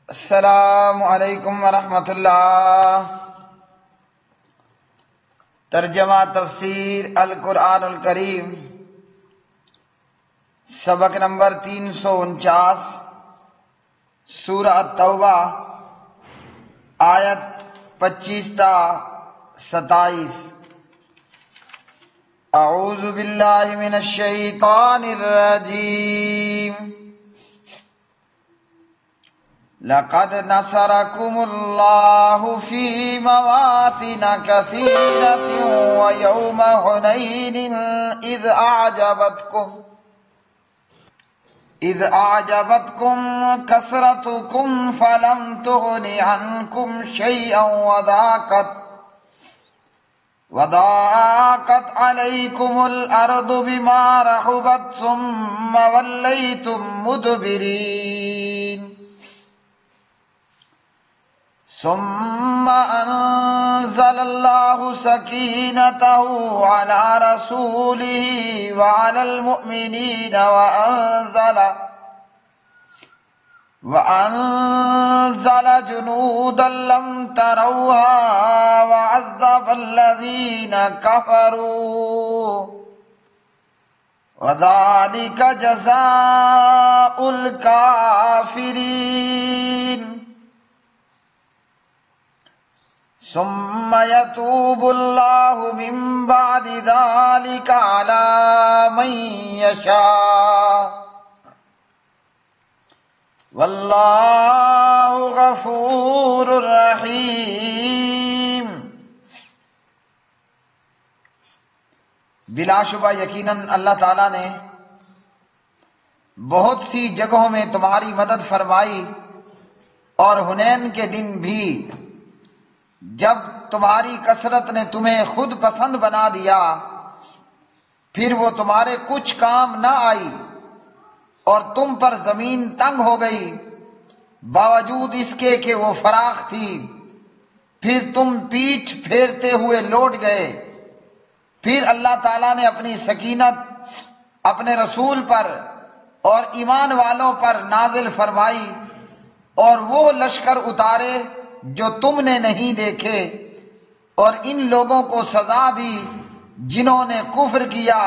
السلام علیکم ورحمۃ اللہ۔ ترجمہ تفسیر القرآن الکریم، سبق نمبر 349، سورہ التوبہ، آیت 25 تا 27۔ اعوذ باللہ من الشیطان الرجیم۔ لقد نصركم الله في مواطن كثيرة ويوم حنين إذ أعجبتكم كثرتكم فلم تغن عنكم شيئا وضاقت عليكم الأرض بما رحبت ثم وليتم مدبرين ثم أنزل الله سكينته على رسوله وعلى المؤمنين وأنزل جنودا لم تروها وعذب الذين كفروا وذلك جزاء الكافرين ثم يتوب الله من بعد ذلك على من يشاء والله غفور رحیم۔ بلا شبہ یقیناً اللہ تعالیٰ نے بہت سی جگہوں میں تمہاری مدد فرمائی، اور حنین کے دن بھی جب تمہاری کثرت نے تمہیں خود پسند بنا دیا، پھر وہ تمہارے کچھ کام نہ آئی اور تم پر زمین تنگ ہو گئی باوجود اس کے کہ وہ فراخ تھی، پھر تم پیٹھ پھیرتے ہوئے لوٹ گئے۔ پھر اللہ تعالیٰ نے اپنی سکینت اپنے رسول پر اور ایمان والوں پر نازل فرمائی، اور وہ لشکر اتارے جو تم نے نہیں دیکھے، اور ان لوگوں کو سزا دی جنہوں نے کفر کیا،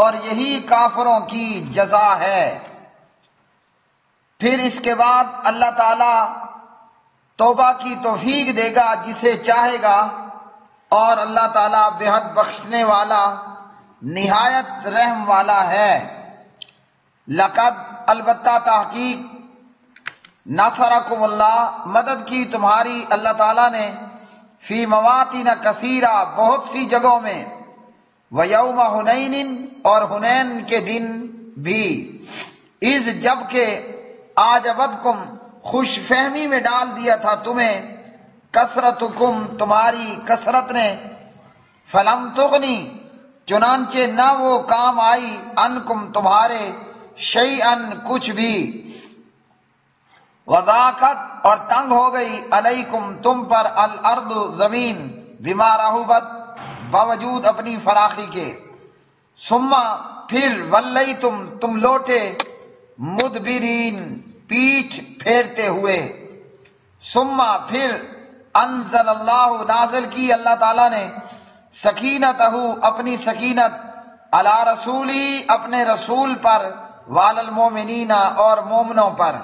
اور یہی کافروں کی جزا ہے۔ پھر اس کے بعد اللہ تعالیٰ توبہ کی توفیق دے گا جسے چاہے گا، اور اللہ تعالیٰ بے حد بخشنے والا نہایت رحم والا ہے۔ لقد، البتہ تحقیق، نصرکم اللہ، مدد کی تمہاری اللہ تعالیٰ نے، فی مواطن کثیرہ، بہت سی جگہوں میں، ویوم حنین، اور حنین کے دن بھی، اذ، جب کہ اعجبتکم، خوش فہمی میں ڈال دیا تھا تمہیں، کثرتکم، تمہاری کثرت نے، فلم تغنی، چنانچہ نہ وہ کام آئی، عنکم، تمہارے، شیئن، کچھ بھی، وضاقت، اور تنگ ہو گئی، علیکم، تم پر، الارض، زمین، بما رحبت، باوجود اپنی فراخی کے، ثم، پھر، ولیتم، تم لوٹے، مدبرین، پیٹھ پھیرتے ہوئے، ثم، پھر، انزل اللہ، نازل کی اللہ تعالیٰ نے، سکینتہ، اپنی سکینت، علی رسولہ، اپنے رسول پر، وعلی المؤمنین، اور مومنوں پر،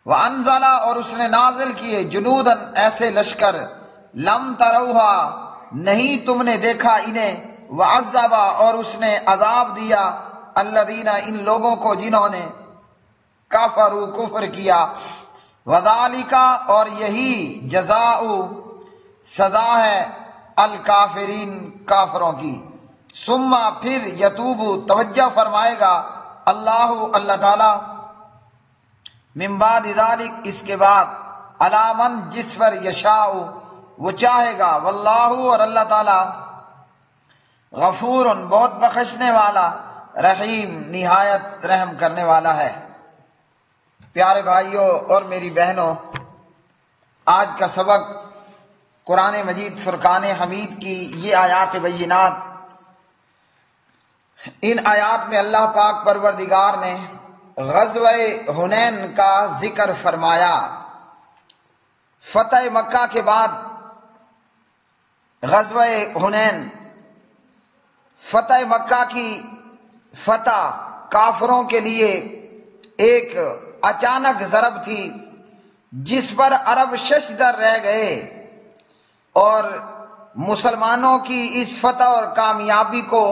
وانزل، اور اس نے نازل کیے، جنودن، ایسے لشکر، لم تروہا، نہیں تم نے دیکھا انہیں، وعذب، اور اس نے عذاب دیا، الذین، ان لوگوں کو جنہوں نے، کفروا، کفر کیا، وذالک، اور یہی، جزاء، سزا ہے، الکافرین، کافروں کی، ثم، پھر، یتوب، توجہ فرمائے گا، اللہ، اللہ تعالی، من بعد ذلک، اس کے بعد، علی من، جس پر، یشاء، وہ چاہے گا، واللہ، اور اللہ تعالی، غفور، بہت بخشنے والا، رحیم، نہایت رحم کرنے والا ہے۔ پیارے بھائیوں اور میری بہنوں، آج کا سبق قرآن مجید فرقان حمید کی یہ آیات بینات، ان آیات میں اللہ پاک پروردگار نے غزوہ حنین کا ذکر فرمایا۔ فتح مکہ کے بعد غزوہ حنین، فتح مکہ کی فتح کافروں کے لیے ایک اچانک ضرب تھی جس پر عرب ششدر رہ گئے اور مسلمانوں کی اس فتح اور کامیابی کو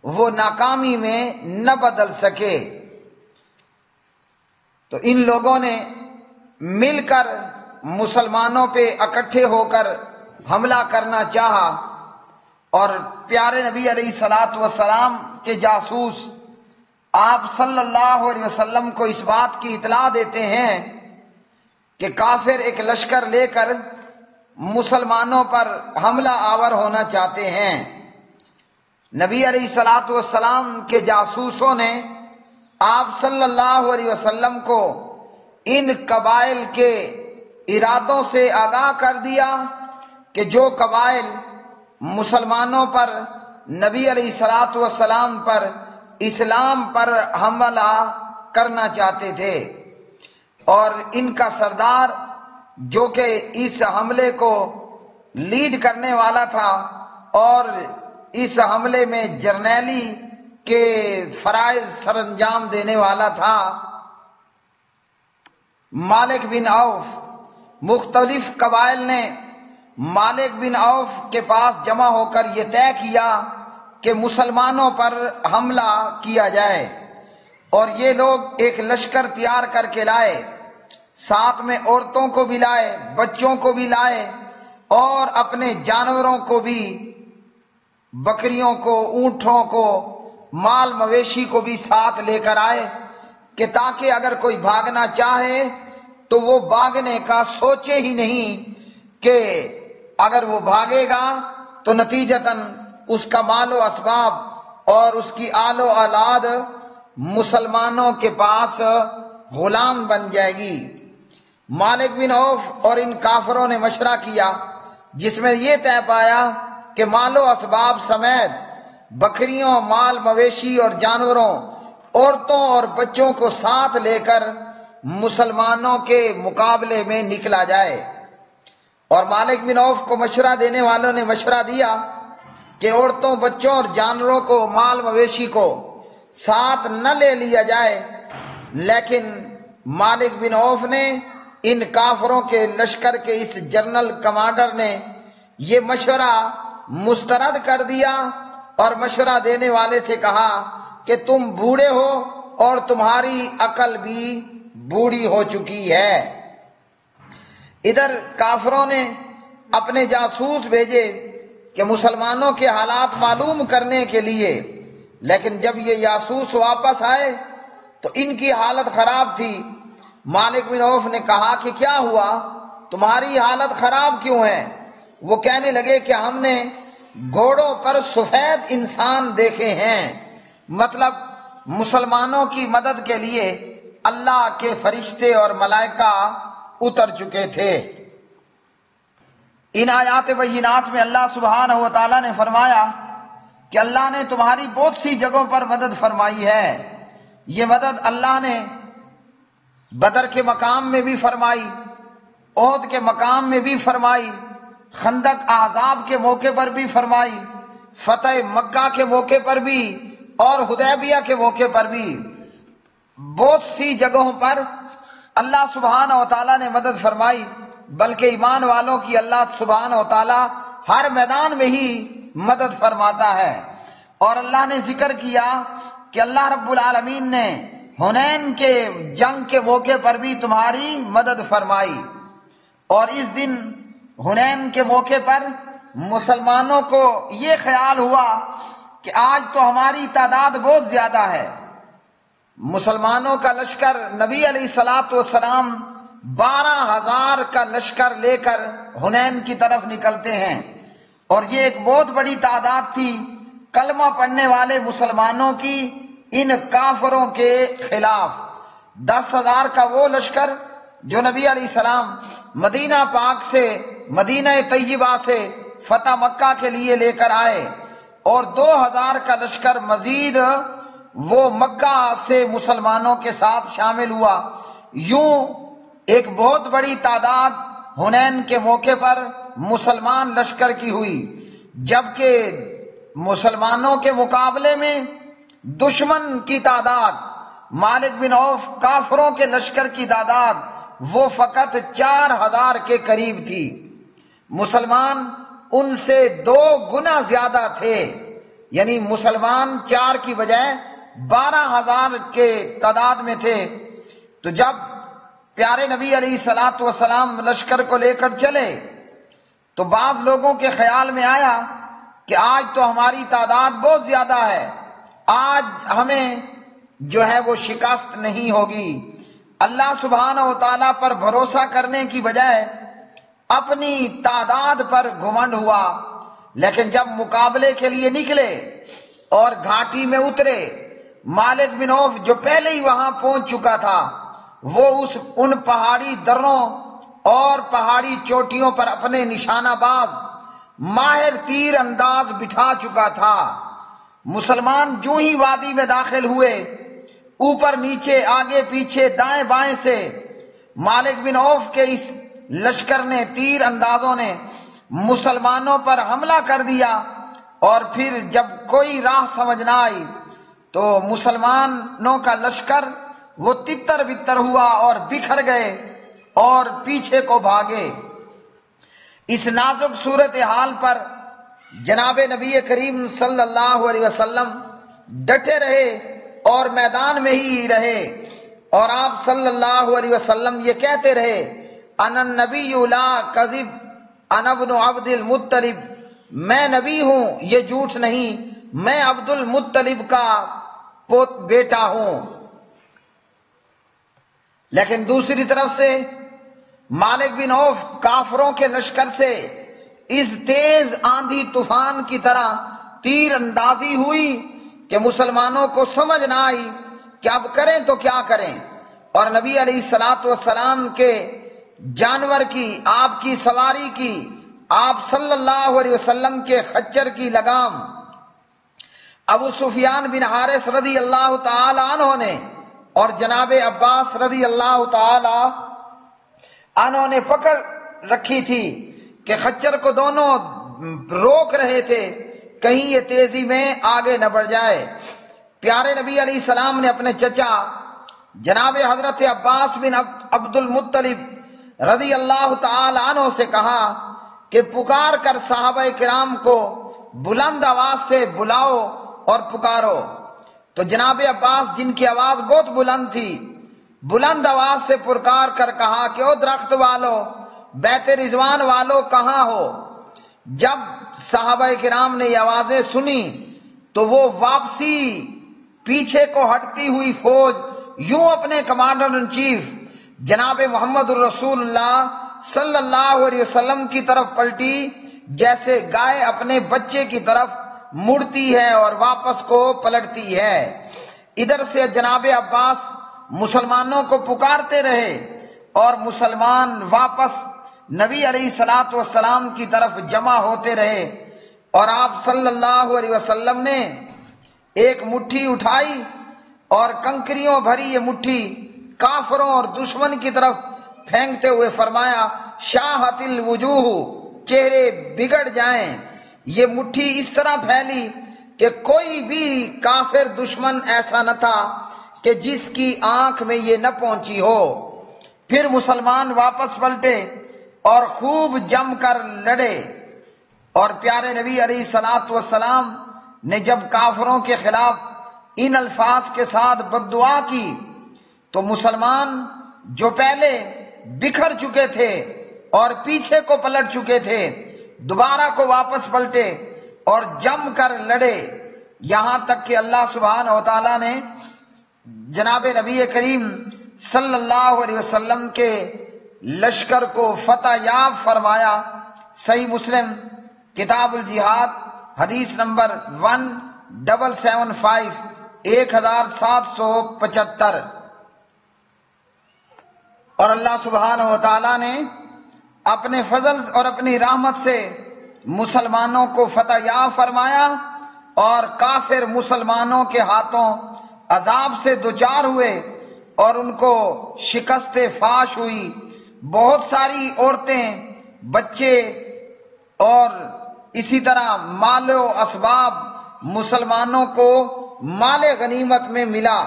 وہ ناکامی میں نہ بدل سکے۔ تو ان لوگوں نے مل کر مسلمانوں پہ اکٹھے ہو کر حملہ کرنا چاہا، اور پیارے نبی علیہ الصلوۃ والسلام کے جاسوس آپ صلی اللہ علیہ وسلم کو اس بات کی اطلاع دیتے ہیں کہ کافر ایک لشکر لے کر مسلمانوں پر حملہ آور ہونا چاہتے ہیں۔ نبی علیہ الصلوۃ والسلام کے جاسوسوں نے آپ صلی اللہ علیہ وسلم کو ان قبائل کے ارادوں سے آگاہ کر دیا کہ جو قبائل مسلمانوں پر، نبی علیہ الصلوۃ والسلام پر، اسلام پر حملہ کرنا چاہتے تھے، اور ان کا سردار جو کہ اس حملے کو لیڈ کرنے والا تھا اور اس حملے میں جرنیلی کے فرائض سر انجام دینے والا تھا، مالک بن عوف، مختلف قبائل نے مالک بن عوف کے پاس جمع ہو کر یہ طے کیا کہ مسلمانوں پر حملہ کیا جائے، اور یہ لوگ ایک لشکر تیار کر کے لائے، ساتھ میں عورتوں کو بھی لائے، بچوں کو بھی لائے، اور اپنے جانوروں کو بھی، بکریوں کو، اونٹوں کو، مال مویشی کو بھی ساتھ لے کر آئے کہ تاکہ اگر کوئی بھاگنا چاہے تو وہ بھاگنے کا سوچے ہی نہیں، کہ اگر وہ بھاگے گا تو نتیجتاً اس کا مال و اسباب اور اس کی آل و اولاد مسلمانوں کے پاس غلام بن جائے گی۔ مالک بن عوف اور ان کافروں نے مشورہ کیا جس میں یہ طے پایا کہ مال و اسباب سمیت بکریوں، مال مویشی اور جانوروں، عورتوں اور بچوں کو ساتھ لے کر مسلمانوں کے مقابلے میں نکلا جائے۔ اور مالک بن عوف کو مشورہ دینے والوں نے مشورہ دیا کہ عورتوں، بچوں اور جانوروں کو، مال مویشی کو ساتھ نہ لے لیا جائے، لیکن مالک بن عوف نے، ان کافروں کے لشکر کے اس جنرل کمانڈر نے یہ مشورہ مسترد کر دیا اور مشورہ دینے والے سے کہا کہ تم بوڑھے ہو اور تمہاری عقل بھی بوڑھی ہو چکی ہے۔ ادھر کافروں نے اپنے جاسوس بھیجے کہ مسلمانوں کے حالات معلوم کرنے کے لیے، لیکن جب یہ جاسوس واپس آئے تو ان کی حالت خراب تھی۔ مالک بن عوف نے کہا کہ کیا ہوا، تمہاری حالت خراب کیوں ہے؟ وہ کہنے لگے کہ ہم نے گھوڑوں پر سفید انسان دیکھے ہیں، مطلب مسلمانوں کی مدد کے لیے اللہ کے فرشتے اور ملائکہ اتر چکے تھے۔ ان آیات بینات میں اللہ سبحانہ و تعالیٰ نے فرمایا کہ اللہ نے تمہاری بہت سی جگہوں پر مدد فرمائی ہے۔ یہ مدد اللہ نے بدر کے مقام میں بھی فرمائی، احد کے مقام میں بھی فرمائی، خندق احزاب کے موقع پر بھی فرمائی، فتح مکہ کے موقع پر بھی، اور حدیبیہ کے موقع پر بھی، بہت سی جگہوں پر اللہ سبحانہ و تعالیٰ نے مدد فرمائی، بلکہ ایمان والوں کی اللہ سبحانہ و تعالیٰ ہر میدان میں ہی مدد فرماتا ہے۔ اور اللہ نے ذکر کیا کہ اللہ رب العالمین نے حنین کے جنگ کے موقع پر بھی تمہاری مدد فرمائی، اور اس دن حنین کے موقع پر مسلمانوں کو یہ خیال ہوا کہ آج تو ہماری تعداد بہت زیادہ ہے۔ مسلمانوں کا لشکر، نبی علیہ الصلوۃ والسلام 12,000 کا لشکر لے کر حنین کی طرف نکلتے ہیں، اور یہ ایک بہت بڑی تعداد تھی کلمہ پڑھنے والے مسلمانوں کی ان کافروں کے خلاف۔ 10,000 کا وہ لشکر جو نبی علیہ السلام مدینہ پاک سے، مدینہ طیبہ سے فتح مکہ کے لیے لے کر آئے، اور 2,000 کا لشکر مزید وہ مکہ سے مسلمانوں کے ساتھ شامل ہوا۔ یوں ایک بہت بڑی تعداد حنین کے موقع پر مسلمان لشکر کی ہوئی، جبکہ مسلمانوں کے مقابلے میں دشمن کی تعداد، مالک بن عوف کافروں کے لشکر کی تعداد وہ فقط 4000 کے قریب تھی۔ مسلمان ان سے 2 گنا زیادہ تھے، یعنی مسلمان 4 کی بجائے 12000 کے تعداد میں تھے۔ تو جب پیارے نبی علیہ الصلوۃ والسلام لشکر کو لے کر چلے تو بعض لوگوں کے خیال میں آیا کہ آج تو ہماری تعداد بہت زیادہ ہے، آج ہمیں جو ہے وہ شکست نہیں ہوگی۔ اللہ سبحانہ و تعالیٰ پر بھروسہ کرنے کی بجائے اپنی تعداد پر گھمنڈ ہوا، لیکن جب مقابلے کے لیے نکلے اور گھاٹی میں اترے، مالک بن عوف جو پہلے ہی وہاں پہنچ چکا تھا، وہ ان پہاڑی دروں اور پہاڑی چوٹیوں پر اپنے نشانہ باز ماہر تیر انداز بٹھا چکا تھا۔ مسلمان جو ہی وادی میں داخل ہوئے، اوپر نیچے آگے پیچھے دائیں بائیں سے مالک بن عوف کے اس لشکر نے، تیر اندازوں نے مسلمانوں پر حملہ کر دیا، اور پھر جب کوئی راہ سمجھ نہ آئی تو مسلمانوں کا لشکر وہ تتر بتر ہوا اور بکھر گئے اور پیچھے کو بھاگے۔ اس نازک صورتحال پر جناب نبی کریم صلی اللہ علیہ وسلم ڈٹے رہے اور میدان میں ہی رہے، اور آپ صلی اللہ علیہ وسلم یہ کہتے رہے، انا النبی لا کذب انا ابن عبد المطلب، میں نبی ہوں، یہ جھوٹ نہیں، میں عبد المطلب کا بیٹا ہوں۔ لیکن دوسری طرف سے مالک بن عوف کافروں کے لشکر سے اس تیز آندھی طوفان کی طرح تیر اندازی ہوئی کہ مسلمانوں کو سمجھ نہ آئی کہ اب کریں تو کیا کریں، اور نبی علیہ الصلوۃ والسلام کے جانور کی، آپ کی سواری کی، آپ صلی اللہ علیہ وسلم کے خچر کی لگام ابو سفیان بن حارث رضی اللہ تعالی عنہ نے اور جناب عباس رضی اللہ تعالی عنہ نے پکڑ رکھی تھی کہ خچر کو دونوں روک رہے تھے کہیں یہ تیزی میں آگے نہ بڑھ جائے۔ پیارے نبی علیہ السلام نے اپنے چچا جناب حضرت عباس بن عبد المطلب رضی اللہ تعالی عنہ سے کہا کہ پکار کر صحابہ کرام کو بلند آواز سے بلاؤ اور پکارو۔ تو جناب عباس، جن کی آواز بہت بلند تھی، بلند آواز سے پکار کر کہا کہ او درخت والو، بیت رضوان والو کہاں ہو؟ جب صحابہ کرام نے یہ آوازیں سنی تو وہ واپسی پیچھے کو ہٹتی ہوئی فوج یوں اپنے کمانڈر ان چیف جناب محمد الرسول اللہ صلی اللہ علیہ وسلم کی طرف پلٹی، جیسے گائے اپنے بچے کی طرف مڑتی ہے اور واپس کو پلٹتی ہے۔ ادھر سے جناب عباس مسلمانوں کو پکارتے رہے اور مسلمان واپس نبی علیہ الصلوۃ والسلام کی طرف جمع ہوتے رہے، اور آپ صلی اللہ علیہ وسلم نے ایک مٹھی اٹھائی اور کنکریوں بھری یہ مٹھی کافروں اور دشمن کی طرف پھینکتے ہوئے فرمایا، شاہت الوجوہ، چہرے بگڑ جائیں۔ یہ مٹھی اس طرح پھیلی کہ کوئی بھی کافر دشمن ایسا نہ تھا کہ جس کی آنکھ میں یہ نہ پہنچی ہو۔ پھر مسلمان واپس پلٹے اور خوب جم کر لڑے، اور پیارے نبی علیہ الصلوۃ والسلام نے جب کافروں کے خلاف ان الفاظ کے ساتھ بد دعا کی تو مسلمان جو پہلے بکھر چکے تھے اور پیچھے کو پلٹ چکے تھے، دوبارہ کو واپس پلٹے اور جم کر لڑے، یہاں تک کہ اللہ سبحانہ و تعالیٰ نے جناب نبی کریم صلی اللہ علیہ وسلم کے لشکر کو فتح یاب فرمایا۔ صحیح مسلم کتاب الجہاد حدیث نمبر 1775 1775۔ اور اللہ سبحانہ و تعالیٰ نے اپنے فضل اور اپنی رحمت سے مسلمانوں کو فتح یاب فرمایا اور کافر مسلمانوں کے ہاتھوں عذاب سے دوچار ہوئے اور ان کو شکست فاش ہوئی. بہت ساری عورتیں، بچے اور اسی طرح مال و اسباب مسلمانوں کو مال غنیمت میں ملا.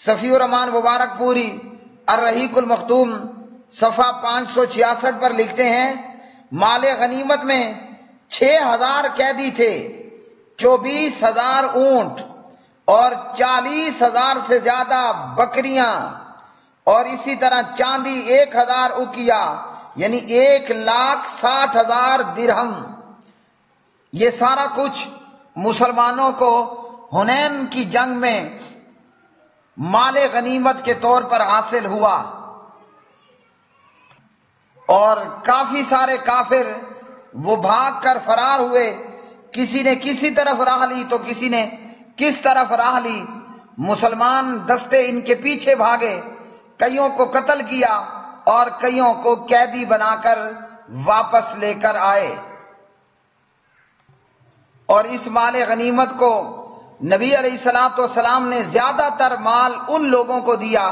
صفی الرحمان مبارک پوری الرحیق المختوم صفحہ 566 پر لکھتے ہیں مال غنیمت میں 6000 قیدی تھے، 24,000 اونٹ اور 40,000 سے زیادہ بکریاں اور اسی طرح چاندی 1000 اکیا یعنی 1,60,000 درہم. یہ سارا کچھ مسلمانوں کو حنین کی جنگ میں مال غنیمت کے طور پر حاصل ہوا. اور کافی سارے کافر وہ بھاگ کر فرار ہوئے، کسی نے کسی طرف راہ لی تو کسی نے کس طرف راہ لی. مسلمان دستے ان کے پیچھے بھاگے، کئیوں کو قتل کیا اور کئیوں کو قیدی بنا کر واپس لے کر آئے. اور اس مال غنیمت کو نبی علیہ الصلوۃ والسلام نے زیادہ تر مال ان لوگوں کو دیا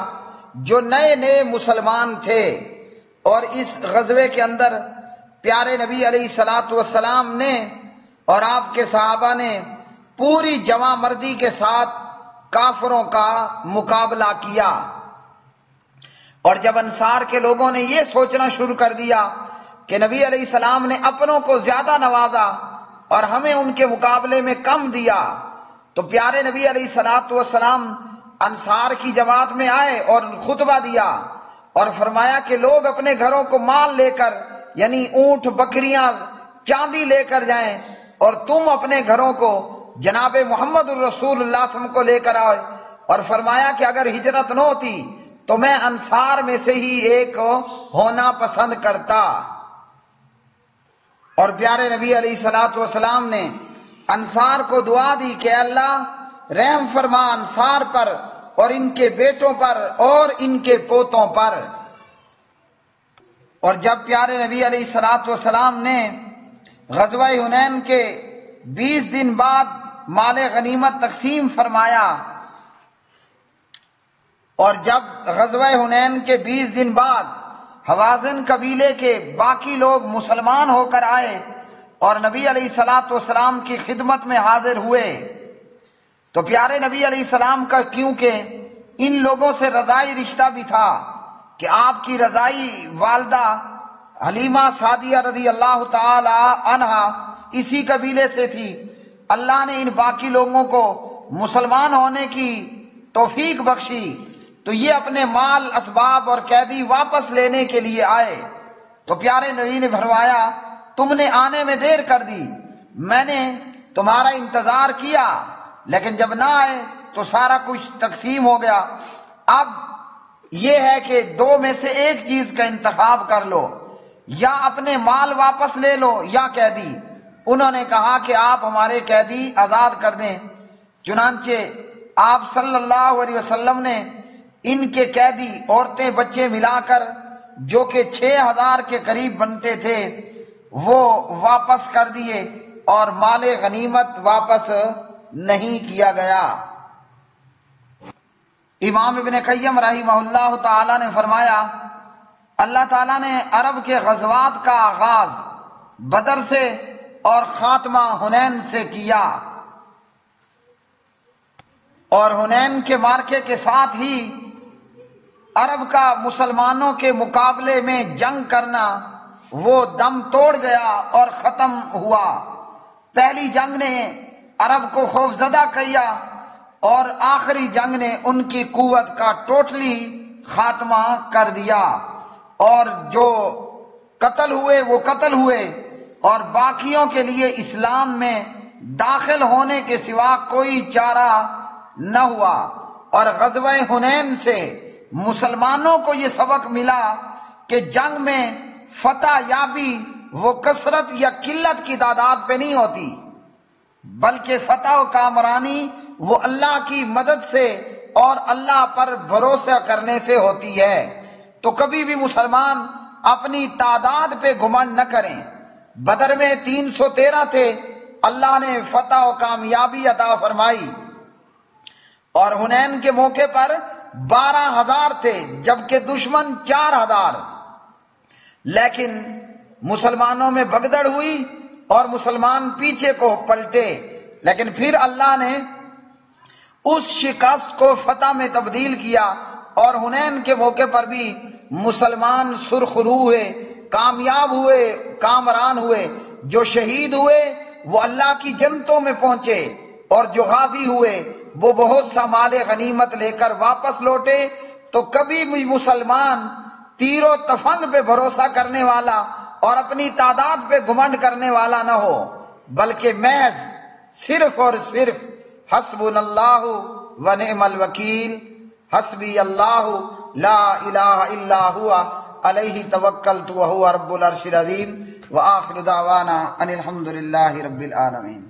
جو نئے نئے مسلمان تھے. اور اس غزوے کے اندر پیارے نبی علیہ الصلوۃ والسلام نے اور آپ کے صحابہ نے پوری جواں مردی کے ساتھ کافروں کا مقابلہ کیا. اور جب انصار کے لوگوں نے یہ سوچنا شروع کر دیا کہ نبی علیہ السلام نے اپنوں کو زیادہ نوازا اور ہمیں ان کے مقابلے میں کم دیا، تو پیارے نبی علیہ الصلوۃ والسلام انصار کی جماعت میں آئے اور خطبہ دیا اور فرمایا کہ لوگ اپنے گھروں کو مال لے کر یعنی اونٹ، بکریاں، چاندی لے کر جائیں اور تم اپنے گھروں کو جناب محمد الرسول اللہ صلی اللہ علیہ وسلم کو لے کر آئے. اور فرمایا کہ اگر ہجرت نہ ہوتی تو میں انصار میں سے ہی ایک ہونا پسند کرتا. اور پیارے نبی علیہ الصلوۃ والسلام نے انصار کو دعا دی کہ اللہ رحم فرما انصار پر اور ان کے بیٹوں پر اور ان کے پوتوں پر. اور جب پیارے نبی علیہ الصلوۃ والسلام نے غزوہ حنین کے 20 دن بعد مال غنیمت تقسیم فرمایا، اور جب غزوہ حنین کے 20 دن بعد حوازن قبیلے کے باقی لوگ مسلمان ہو کر آئے اور نبی علیہ الصلوۃ والسلام کی خدمت میں حاضر ہوئے، تو پیارے نبی علیہ السلام کا کیونکہ ان لوگوں سے رضائی رشتہ بھی تھا کہ آپ کی رضائی والدہ حلیمہ سعدیہ رضی اللہ تعالی عنہا اسی قبیلے سے تھی، اللہ نے ان باقی لوگوں کو مسلمان ہونے کی توفیق بخشی تو یہ اپنے مال، اسباب اور قیدی واپس لینے کے لیے آئے. تو پیارے نبی نے فرمایا تم نے آنے میں دیر کر دی، میں نے تمہارا انتظار کیا لیکن جب نہ آئے تو سارا کچھ تقسیم ہو گیا. اب یہ ہے کہ دو میں سے ایک چیز کا انتخاب کر لو، یا اپنے مال واپس لے لو یا قیدی. انہوں نے کہا کہ آپ ہمارے قیدی آزاد کر دیں. چنانچہ آپ صلی اللہ علیہ وسلم نے ان کے قیدی عورتیں بچے ملا کر جو کہ 6000 کے قریب بنتے تھے وہ واپس کر دیے اور مال غنیمت واپس نہیں کیا گیا. امام ابن قیم رحمہ اللہ تعالی نے فرمایا اللہ تعالیٰ نے عرب کے غزوات کا آغاز بدر سے اور خاتمہ حنین سے کیا، اور حنین کے مارکے کے ساتھ ہی عرب کا مسلمانوں کے مقابلے میں جنگ کرنا وہ دم توڑ گیا اور ختم ہوا. پہلی جنگ نے عرب کو خوفزدہ کیا اور آخری جنگ نے ان کی قوت کا ٹوٹلی خاتمہ کر دیا، اور جو قتل ہوئے وہ قتل ہوئے اور باقیوں کے لیے اسلام میں داخل ہونے کے سوا کوئی چارہ نہ ہوا. اور غزوہ حنین سے مسلمانوں کو یہ سبق ملا کہ جنگ میں فتح یابی وہ کثرت یا قلت کی تعداد پہ نہیں ہوتی، بلکہ فتح و کامرانی وہ اللہ کی مدد سے اور اللہ پر بھروسہ کرنے سے ہوتی ہے. تو کبھی بھی مسلمان اپنی تعداد پہ گھمنڈ نہ کریں. بدر میں 313 تھے، اللہ نے فتح و کامیابی عطا فرمائی، اور حنین کے موقع پر 12,000 تھے جبکہ دشمن 4,000. لیکن مسلمانوں میں بھگدڑ ہوئی اور مسلمان پیچھے کو پلٹے، لیکن پھر اللہ نے اس شکست کو فتح میں تبدیل کیا اور حنین کے موقع پر بھی مسلمان سرخرو ہوئے، کامیاب ہوئے، کامران ہوئے. جو شہید ہوئے وہ اللہ کی جنتوں میں پہنچے اور جو غازی ہوئے وہ بہت سا مال غنیمت لے کر واپس لوٹے. تو کبھی بھی مسلمان تیر و تفنگ پہ بھروسہ کرنے والا اور اپنی تعداد پہ گھمنڈ کرنے والا نہ ہو، بلکہ محض صرف اور صرف حسبنا اللہ و نعم الوکیل، حسبی اللہ لا الہ الا ہوا علیہ توکلت وہو رب العرش العظیم. وآخر دعوانا ان الحمد للہ رب العالمین.